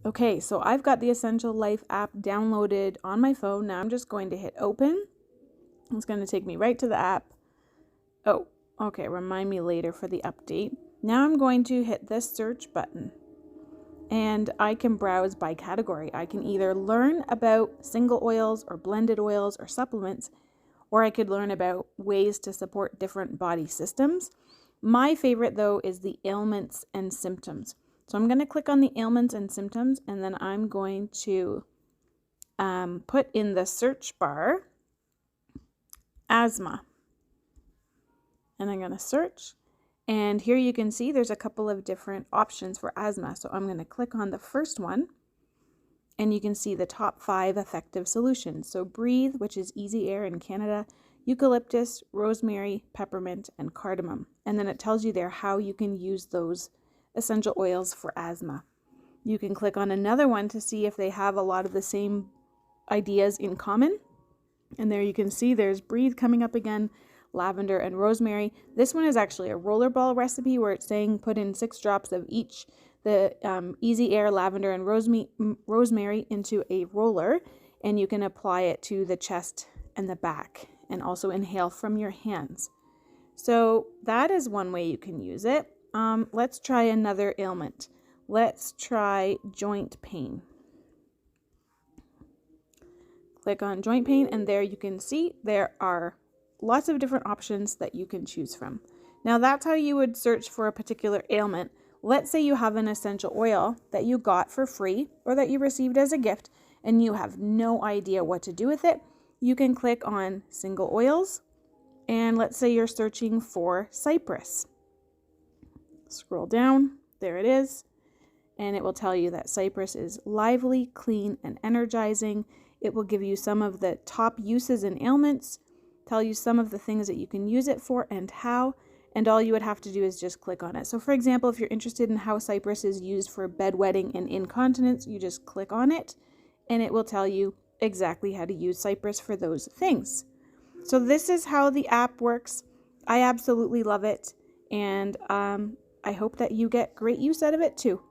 Okay, so I've got the Essential Life app downloaded on my phone. Now I'm just going to hit open. It's going to take me right to the app. Oh, okay, remind me later for the update. Now I'm going to hit this search button and I can browse by category. I can either learn about single oils or blended oils or supplements, or I could learn about ways to support different body systems. My favorite though is the ailments and symptoms. So I'm going to click on the ailments and symptoms, and then I'm going to put in the search bar asthma. And I'm going to search. And here you can see there's a couple of different options for asthma. So I'm going to click on the first one. And you can see the top 5 effective solutions. So Breathe, which is Easy Air in Canada, eucalyptus, rosemary, peppermint, and cardamom. And then it tells you there how you can use those essential oils for asthma. You can click on another one to see if they have a lot of the same ideas in common. And there you can see there's Breathe coming up again, lavender and rosemary. This one is actually a rollerball recipe where it's saying put in 6 drops of each, the Easy Air, lavender, and rosemary into a roller, and you can apply it to the chest and the back and also inhale from your hands. So that is one way you can use it. Let's try another ailment. Let's try joint pain. Click on joint pain, and there you can see there are lots of different options that you can choose from. Now that's how you would search for a particular ailment. Let's say you have an essential oil that you got for free or that you received as a gift and you have no idea what to do with it. You can click on single oils, and let's say you're searching for cypress. Scroll down, there it is, and it will tell you that cypress is lively, clean, and energizing. It will give you some of the top uses and ailments, tell you some of the things that you can use it for and how, and all you would have to do is just click on it. So for example, if you're interested in how cypress is used for bedwetting and incontinence, you just click on it and it will tell you exactly how to use cypress for those things. So this is how the app works. I absolutely love it, and I hope that you get great use out of it too.